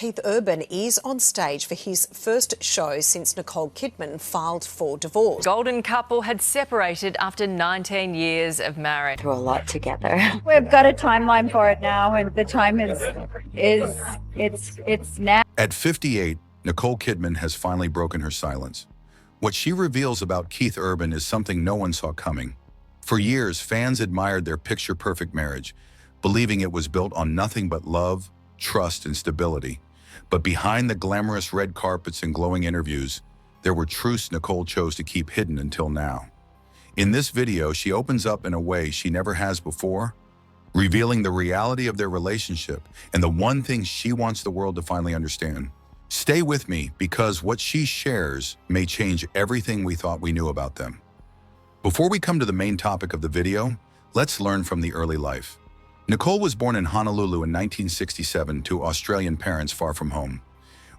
Keith Urban is on stage for his first show since Nicole Kidman filed for divorce. Golden couple had separated after 19 years of marriage. Through a lot together. We've got a timeline for it now, and the time is now. At 58, Nicole Kidman has finally broken her silence. What she reveals about Keith Urban is something no one saw coming. For years, fans admired their picture-perfect marriage, believing it was built on nothing but love, trust, and stability. But behind the glamorous red carpets and glowing interviews, there were truths Nicole chose to keep hidden until now. In this video, she opens up in a way she never has before, revealing the reality of their relationship and the one thing she wants the world to finally understand. Stay with me, because what she shares may change everything we thought we knew about them. Before we come to the main topic of the video, let's learn from the early life. Nicole was born in Honolulu in 1967 to Australian parents far from home.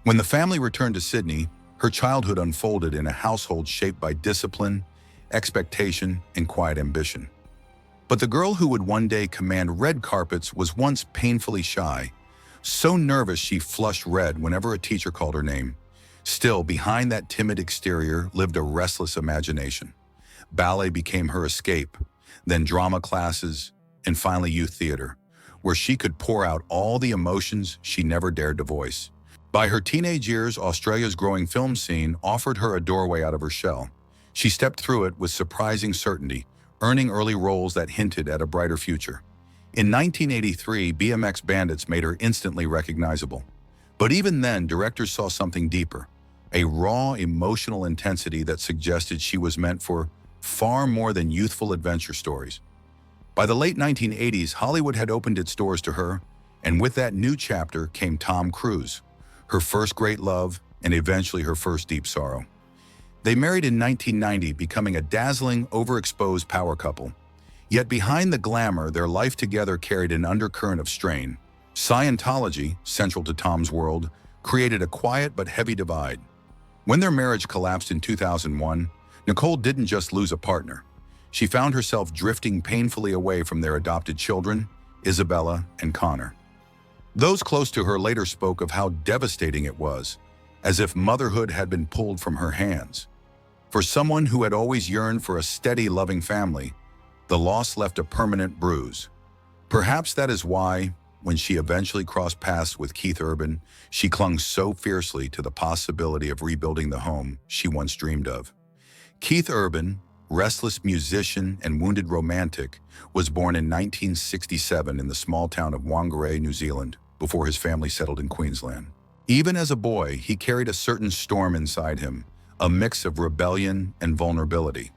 When the family returned to Sydney, her childhood unfolded in a household shaped by discipline, expectation, and quiet ambition. But the girl who would one day command red carpets was once painfully shy, so nervous she flushed red whenever a teacher called her name. Still, behind that timid exterior lived a restless imagination. Ballet became her escape, then drama classes, and finally youth theater, where she could pour out all the emotions she never dared to voice. By her teenage years, Australia's growing film scene offered her a doorway out of her shell. She stepped through it with surprising certainty, earning early roles that hinted at a brighter future. In 1983, BMX Bandits made her instantly recognizable. But even then, directors saw something deeper, a raw emotional intensity that suggested she was meant for far more than youthful adventure stories. By the late 1980s, Hollywood had opened its doors to her, and with that new chapter came Tom Cruise, her first great love and eventually her first deep sorrow. They married in 1990, becoming a dazzling, overexposed power couple. Yet behind the glamour, their life together carried an undercurrent of strain. Scientology, central to Tom's world, created a quiet but heavy divide. When their marriage collapsed in 2001, Nicole didn't just lose a partner. She found herself drifting painfully away from their adopted children, Isabella and Connor. Those close to her later spoke of how devastating it was, as if motherhood had been pulled from her hands. For someone who had always yearned for a steady, loving family, the loss left a permanent bruise. Perhaps that is why, when she eventually crossed paths with Keith Urban, she clung so fiercely to the possibility of rebuilding the home she once dreamed of. Keith Urban, restless musician and wounded romantic, was born in 1967 in the small town of Whangarei, New Zealand, before his family settled in Queensland. Even as a boy, he carried a certain storm inside him, a mix of rebellion and vulnerability.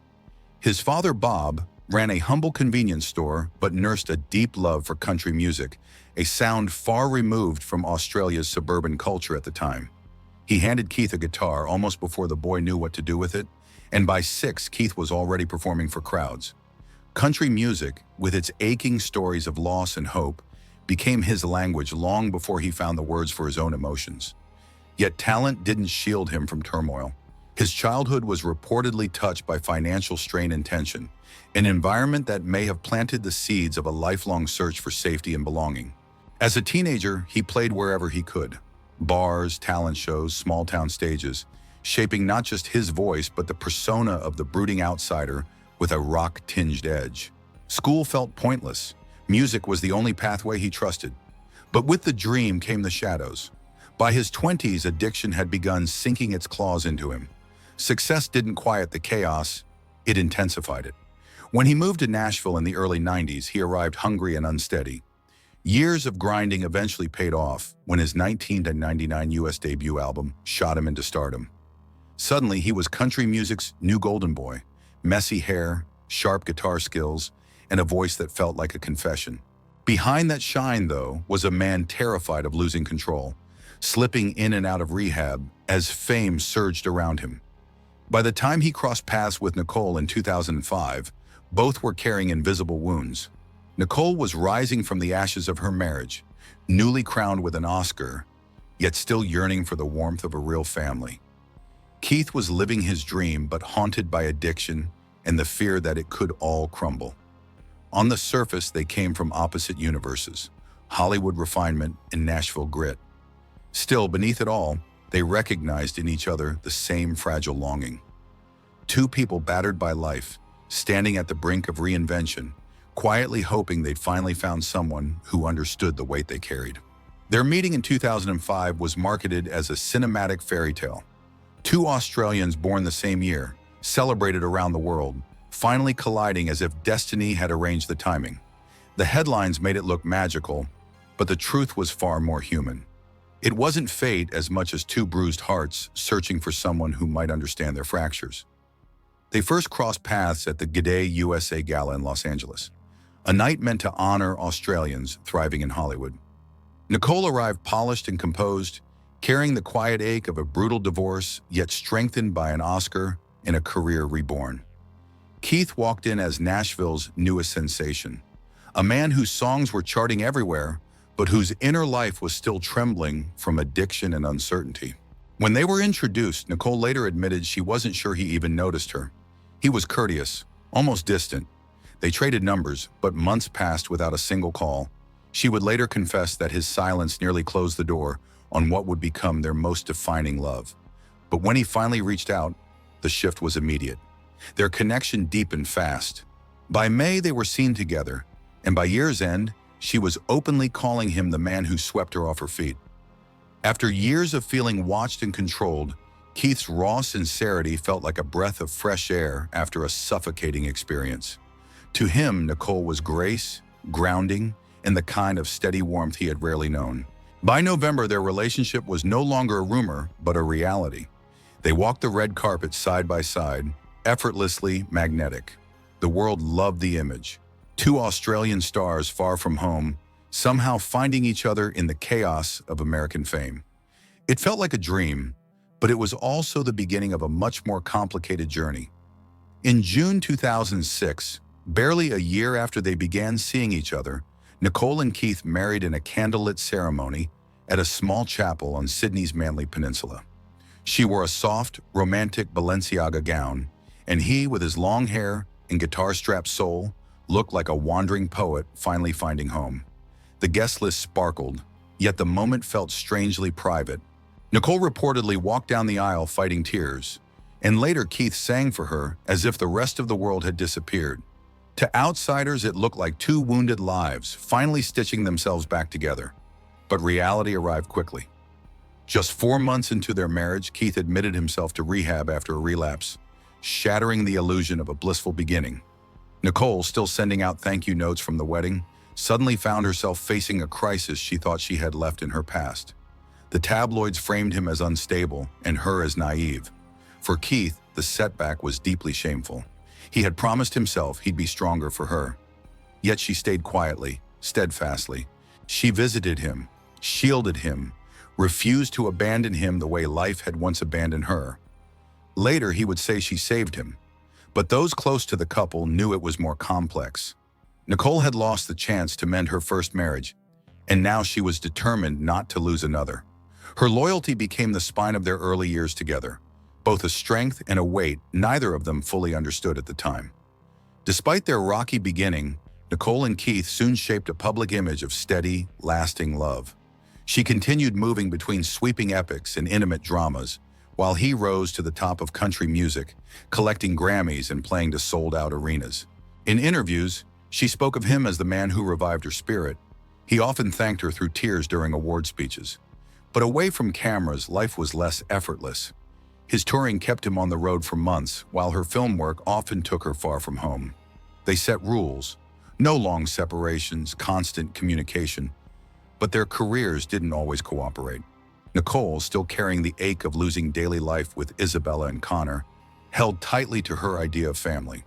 His father, Bob, ran a humble convenience store but nursed a deep love for country music, a sound far removed from Australia's suburban culture at the time. He handed Keith a guitar almost before the boy knew what to do with it, and by 6, Keith was already performing for crowds. Country music, with its aching stories of loss and hope, became his language long before he found the words for his own emotions. Yet talent didn't shield him from turmoil. His childhood was reportedly touched by financial strain and tension, an environment that may have planted the seeds of a lifelong search for safety and belonging. As a teenager, he played wherever he could: bars, talent shows, small-town stages, shaping not just his voice but the persona of the brooding outsider with a rock-tinged edge. School felt pointless. Music was the only pathway he trusted. But with the dream came the shadows. By his 20s, addiction had begun sinking its claws into him. Success didn't quiet the chaos, it intensified it. When he moved to Nashville in the early 90s, he arrived hungry and unsteady. Years of grinding eventually paid off when his 1999 US debut album shot him into stardom. Suddenly, he was country music's new golden boy: messy hair, sharp guitar skills, and a voice that felt like a confession. Behind that shine, though, was a man terrified of losing control, slipping in and out of rehab as fame surged around him. By the time he crossed paths with Nicole in 2005, both were carrying invisible wounds. Nicole was rising from the ashes of her marriage, newly crowned with an Oscar, yet still yearning for the warmth of a real family. Keith was living his dream but haunted by addiction and the fear that it could all crumble. On the surface, they came from opposite universes: Hollywood refinement and Nashville grit. Still, beneath it all, they recognized in each other the same fragile longing. Two people battered by life, standing at the brink of reinvention, quietly hoping they'd finally found someone who understood the weight they carried. Their meeting in 2005 was marketed as a cinematic fairy tale. Two Australians born the same year, celebrated around the world, finally colliding as if destiny had arranged the timing. The headlines made it look magical, but the truth was far more human. It wasn't fate as much as two bruised hearts searching for someone who might understand their fractures. They first crossed paths at the G'day USA Gala in Los Angeles, a night meant to honor Australians thriving in Hollywood. Nicole arrived polished and composed, carrying the quiet ache of a brutal divorce, yet strengthened by an Oscar and a career reborn. Keith walked in as Nashville's newest sensation, a man whose songs were charting everywhere, but whose inner life was still trembling from addiction and uncertainty. When they were introduced, Nicole later admitted she wasn't sure he even noticed her. He was courteous, almost distant. They traded numbers, but months passed without a single call. She would later confess that his silence nearly closed the door on what would become their most defining love. But when he finally reached out, the shift was immediate. Their connection deepened fast. By May, they were seen together, and by year's end, she was openly calling him the man who swept her off her feet. After years of feeling watched and controlled, Keith's raw sincerity felt like a breath of fresh air after a suffocating experience. To him, Nicole was grace, grounding, and the kind of steady warmth he had rarely known. By November, their relationship was no longer a rumor, but a reality. They walked the red carpet side by side, effortlessly magnetic. The world loved the image. Two Australian stars far from home, somehow finding each other in the chaos of American fame. It felt like a dream, but it was also the beginning of a much more complicated journey. In June 2006, barely a year after they began seeing each other, Nicole and Keith married in a candlelit ceremony at a small chapel on Sydney's Manly Peninsula. She wore a soft, romantic Balenciaga gown, and he, with his long hair and guitar-strapped soul, looked like a wandering poet finally finding home. The guest list sparkled, yet the moment felt strangely private. Nicole reportedly walked down the aisle fighting tears, and later Keith sang for her as if the rest of the world had disappeared. To outsiders, it looked like two wounded lives finally stitching themselves back together. But reality arrived quickly. Just 4 months into their marriage, Keith admitted himself to rehab after a relapse, shattering the illusion of a blissful beginning. Nicole, still sending out thank you notes from the wedding, suddenly found herself facing a crisis she thought she had left in her past. The tabloids framed him as unstable and her as naive. For Keith, the setback was deeply shameful. He had promised himself he'd be stronger for her. Yet she stayed quietly, steadfastly. She visited him, shielded him, refused to abandon him the way life had once abandoned her. Later, he would say she saved him. But those close to the couple knew it was more complex. Nicole had lost the chance to mend her first marriage, and now she was determined not to lose another. Her loyalty became the spine of their early years together, both a strength and a weight neither of them fully understood at the time. Despite their rocky beginning, Nicole and Keith soon shaped a public image of steady, lasting love. She continued moving between sweeping epics and intimate dramas, while he rose to the top of country music, collecting Grammys and playing to sold-out arenas. In interviews, she spoke of him as the man who revived her spirit. He often thanked her through tears during award speeches. But away from cameras, life was less effortless. His touring kept him on the road for months, while her film work often took her far from home. They set rules, no long separations, constant communication, but their careers didn't always cooperate. Nicole, still carrying the ache of losing daily life with Isabella and Connor, held tightly to her idea of family.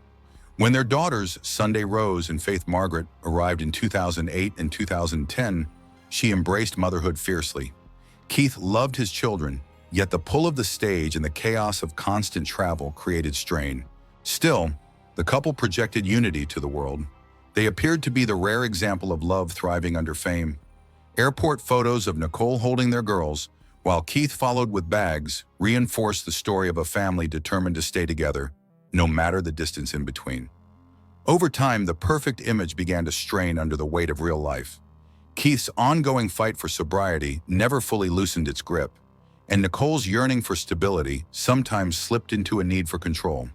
When their daughters, Sunday Rose and Faith Margaret, arrived in 2008 and 2010, she embraced motherhood fiercely. Keith loved his children, yet the pull of the stage and the chaos of constant travel created strain. Still, the couple projected unity to the world. They appeared to be the rare example of love thriving under fame. Airport photos of Nicole holding their girls, while Keith followed with bags, reinforced the story of a family determined to stay together, no matter the distance in between. Over time, the perfect image began to strain under the weight of real life. Keith's ongoing fight for sobriety never fully loosened its grip, and Nicole's yearning for stability sometimes slipped into a need for control.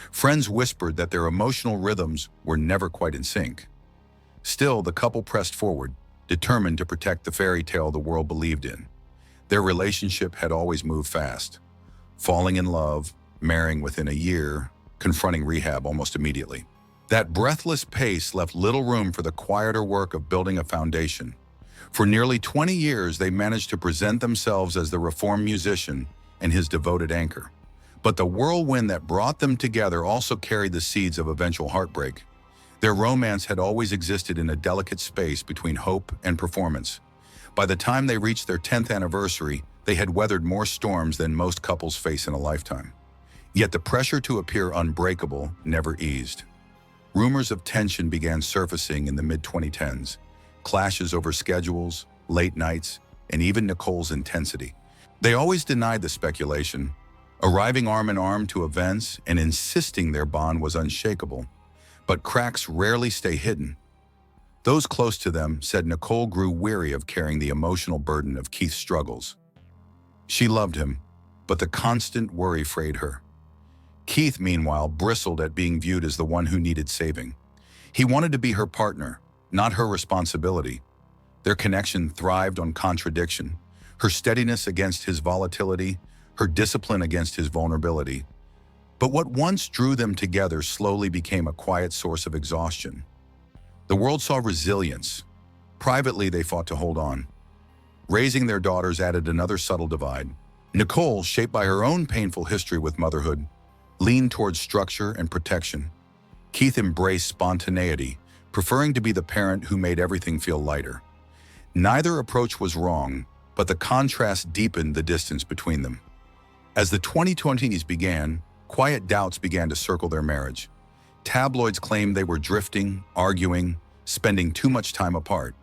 Friends whispered that their emotional rhythms were never quite in sync. Still, the couple pressed forward, determined to protect the fairy tale the world believed in. Their relationship had always moved fast, falling in love, marrying within a year, confronting rehab almost immediately. That breathless pace left little room for the quieter work of building a foundation. For nearly 20 years, they managed to present themselves as the reformed musician and his devoted anchor. But the whirlwind that brought them together also carried the seeds of eventual heartbreak. Their romance had always existed in a delicate space between hope and performance. By the time they reached their 10th anniversary, they had weathered more storms than most couples face in a lifetime. Yet the pressure to appear unbreakable never eased. Rumors of tension began surfacing in the mid-2010s, clashes over schedules, late nights, and even Nicole's intensity. They always denied the speculation, arriving arm in arm to events and insisting their bond was unshakable. But cracks rarely stay hidden. Those close to them said Nicole grew weary of carrying the emotional burden of Keith's struggles. She loved him, but the constant worry frayed her. Keith, meanwhile, bristled at being viewed as the one who needed saving. He wanted to be her partner, not her responsibility. Their connection thrived on contradiction, her steadiness against his volatility, her discipline against his vulnerability. But what once drew them together slowly became a quiet source of exhaustion. The world saw resilience. Privately, they fought to hold on. Raising their daughters added another subtle divide. Nicole, shaped by her own painful history with motherhood, leaned towards structure and protection. Keith embraced spontaneity, preferring to be the parent who made everything feel lighter. Neither approach was wrong, but the contrast deepened the distance between them. As the 2020s began, quiet doubts began to circle their marriage. Tabloids claimed they were drifting, arguing, spending too much time apart.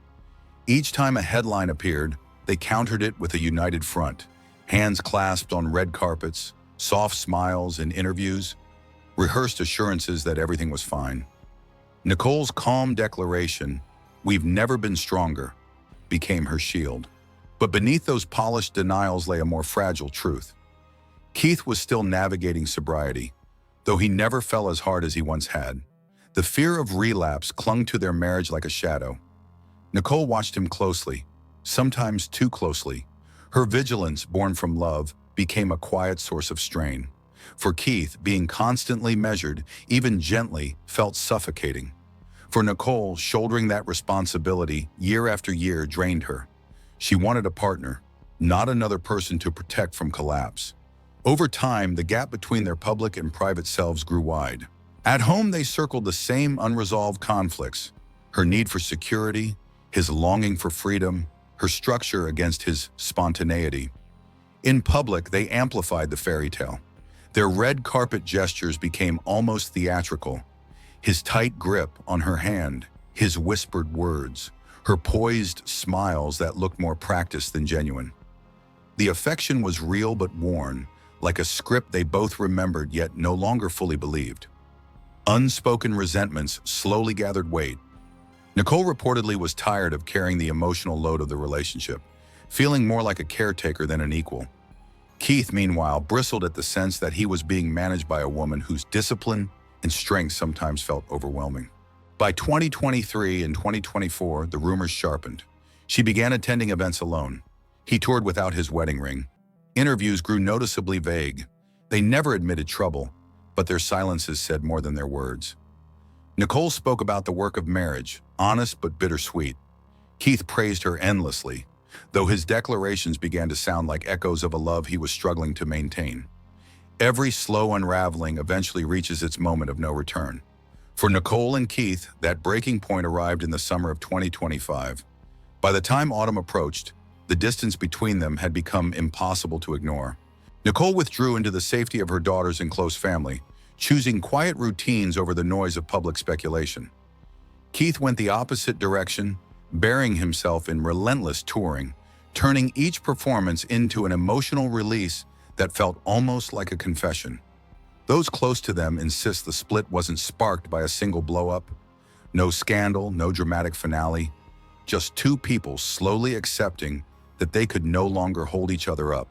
Each time a headline appeared, they countered it with a united front, hands clasped on red carpets, soft smiles in interviews, rehearsed assurances that everything was fine. Nicole's calm declaration, "We've never been stronger," became her shield. But beneath those polished denials lay a more fragile truth. Keith was still navigating sobriety, though he never fell as hard as he once had. The fear of relapse clung to their marriage like a shadow. Nicole watched him closely, sometimes too closely. Her vigilance, born from love, became a quiet source of strain. For Keith, being constantly measured, even gently, felt suffocating. For Nicole, shouldering that responsibility year after year drained her. She wanted a partner, not another person to protect from collapse. Over time, the gap between their public and private selves grew wide. At home, they circled the same unresolved conflicts: her need for security, his longing for freedom, her structure against his spontaneity. In public, they amplified the fairy tale. Their red carpet gestures became almost theatrical. His tight grip on her hand, his whispered words, her poised smiles that looked more practiced than genuine. The affection was real but worn, like a script they both remembered yet no longer fully believed. Unspoken resentments slowly gathered weight. Nicole reportedly was tired of carrying the emotional load of the relationship, feeling more like a caretaker than an equal. Keith, meanwhile, bristled at the sense that he was being managed by a woman whose discipline and strength sometimes felt overwhelming. By 2023 and 2024, the rumors sharpened. She began attending events alone. He toured without his wedding ring. Interviews grew noticeably vague. They never admitted trouble, but their silences said more than their words. Nicole spoke about the work of marriage, honest but bittersweet. Keith praised her endlessly, though his declarations began to sound like echoes of a love he was struggling to maintain. Every slow unraveling eventually reaches its moment of no return. For Nicole and Keith, that breaking point arrived in the summer of 2025. By the time autumn approached, the distance between them had become impossible to ignore. Nicole withdrew into the safety of her daughters and close family, choosing quiet routines over the noise of public speculation. Keith went the opposite direction, burying himself in relentless touring, turning each performance into an emotional release that felt almost like a confession. Those close to them insist the split wasn't sparked by a single blow-up. No scandal, no dramatic finale. just two people slowly accepting that they could no longer hold each other up.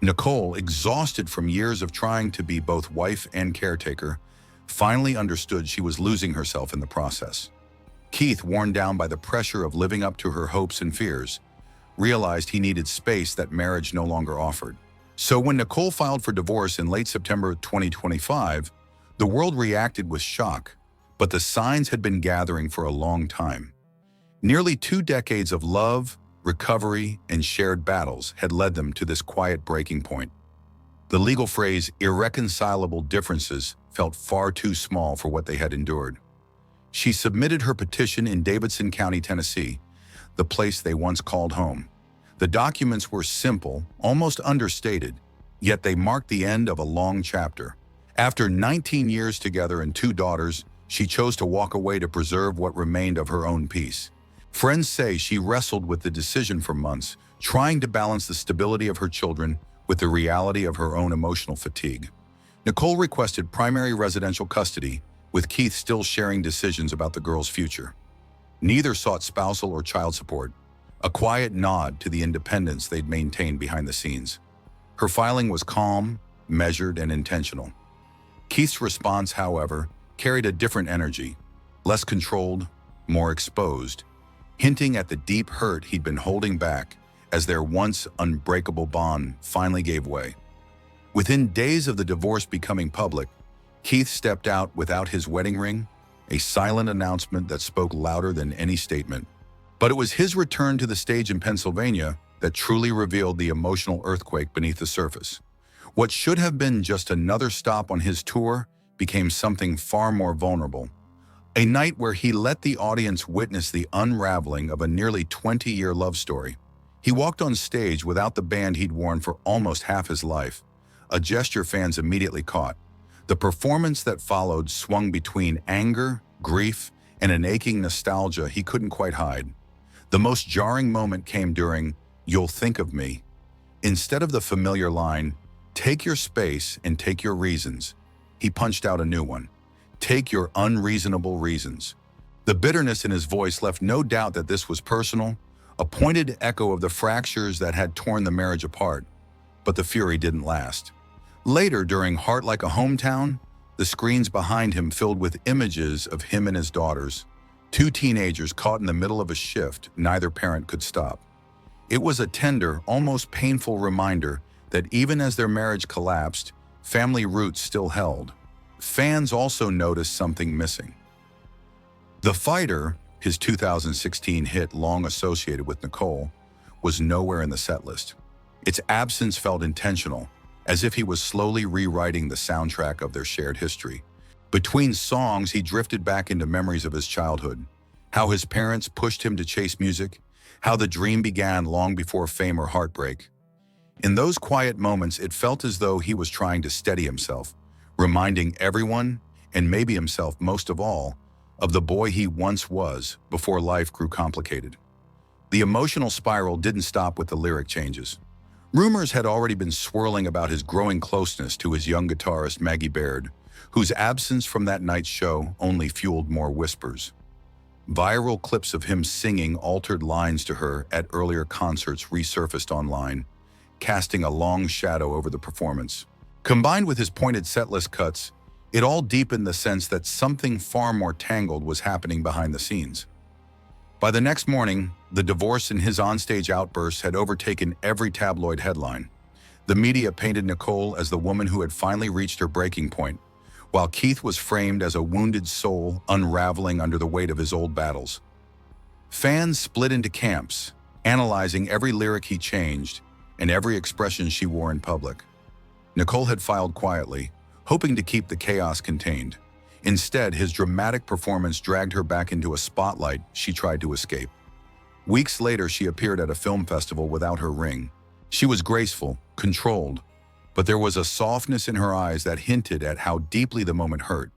Nicole, exhausted from years of trying to be both wife and caretaker, finally understood she was losing herself in the process. Keith, worn down by the pressure of living up to her hopes and fears, realized he needed space that marriage no longer offered. So when Nicole filed for divorce in late September 2025, the world reacted with shock, but the signs had been gathering for a long time. Nearly 2 decades of love, recovery, and shared battles had led them to this quiet breaking point. The legal phrase irreconcilable differences felt far too small for what they had endured. She submitted her petition in Davidson County, Tennessee, the place they once called home. The documents were simple, almost understated, yet they marked the end of a long chapter. After 19 years together and 2 daughters, she chose to walk away to preserve what remained of her own peace. Friends say she wrestled with the decision for months, trying to balance the stability of her children with the reality of her own emotional fatigue. Nicole requested primary residential custody, with Keith still sharing decisions about the girl's future. Neither sought spousal or child support, a quiet nod to the independence they'd maintained behind the scenes. Her filing was calm, measured, and intentional. Keith's response, however, carried a different energy, less controlled, more exposed, hinting at the deep hurt he'd been holding back as their once unbreakable bond finally gave way. Within days of the divorce becoming public, Keith stepped out without his wedding ring, a silent announcement that spoke louder than any statement. But it was his return to the stage in Pennsylvania that truly revealed the emotional earthquake beneath the surface. What should have been just another stop on his tour became something far more vulnerable. A night where he let the audience witness the unraveling of a nearly 20-year love story. He walked on stage without the band he'd worn for almost half his life, a gesture fans immediately caught. The performance that followed swung between anger, grief, and an aching nostalgia he couldn't quite hide. The most jarring moment came during "You'll Think of Me." Instead of the familiar line, "Take your space and take your reasons," he punched out a new one. "Take your unreasonable reasons." The bitterness in his voice left no doubt that this was personal, a pointed echo of the fractures that had torn the marriage apart. But the fury didn't last. Later, during Heart Like a Hometown, the screens behind him filled with images of him and his daughters, 2 teenagers caught in the middle of a shift neither parent could stop. It was a tender, almost painful reminder that even as their marriage collapsed, family roots still held. Fans also noticed something missing. The Fighter, his 2016 hit long associated with Nicole, was nowhere in the setlist. Its absence felt intentional, as if he was slowly rewriting the soundtrack of their shared history. Between songs, he drifted back into memories of his childhood, how his parents pushed him to chase music, how the dream began long before fame or heartbreak. In those quiet moments, it felt as though he was trying to steady himself, reminding everyone, and maybe himself most of all, of the boy he once was before life grew complicated. The emotional spiral didn't stop with the lyric changes. Rumors had already been swirling about his growing closeness to his young guitarist Maggie Baird, whose absence from that night's show only fueled more whispers. Viral clips of him singing altered lines to her at earlier concerts resurfaced online, casting a long shadow over the performance. Combined with his pointed setlist cuts, it all deepened the sense that something far more tangled was happening behind the scenes. By the next morning, the divorce and his onstage outbursts had overtaken every tabloid headline. The media painted Nicole as the woman who had finally reached her breaking point, while Keith was framed as a wounded soul unraveling under the weight of his old battles. Fans split into camps, analyzing every lyric he changed and every expression she wore in public. Nicole had filed quietly, hoping to keep the chaos contained. Instead, his dramatic performance dragged her back into a spotlight she tried to escape. Weeks later, she appeared at a film festival without her ring. She was graceful, controlled, but there was a softness in her eyes that hinted at how deeply the moment hurt.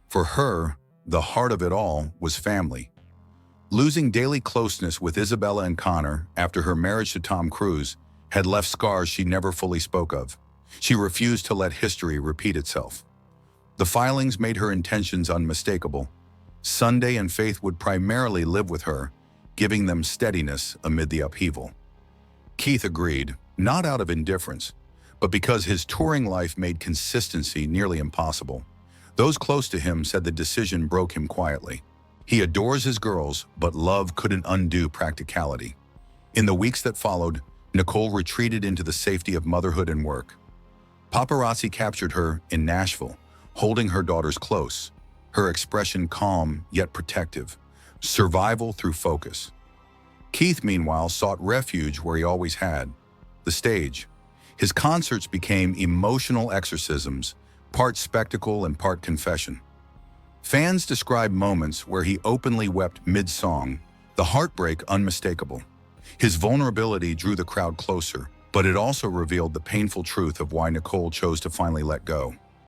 For her, the heart of it all was family. Losing daily closeness with Isabella and Connor after her marriage to Tom Cruise had left scars she never fully spoke of. She refused to let history repeat itself. The filings made her intentions unmistakable. Sunday and Faith would primarily live with her, giving them steadiness amid the upheaval. Keith agreed, not out of indifference, but because his touring life made consistency nearly impossible. Those close to him said the decision broke him quietly. He adores his girls, but love couldn't undo practicality. In the weeks that followed, Nicole retreated into the safety of motherhood and work. Paparazzi captured her in Nashville, holding her daughters close, her expression calm yet protective, survival through focus. Keith, meanwhile, sought refuge where he always had, the stage. His concerts became emotional exorcisms, part spectacle and part confession. Fans describe moments where he openly wept mid-song, the heartbreak unmistakable. His vulnerability drew the crowd closer, but it also revealed the painful truth of why Nicole chose to finally let go.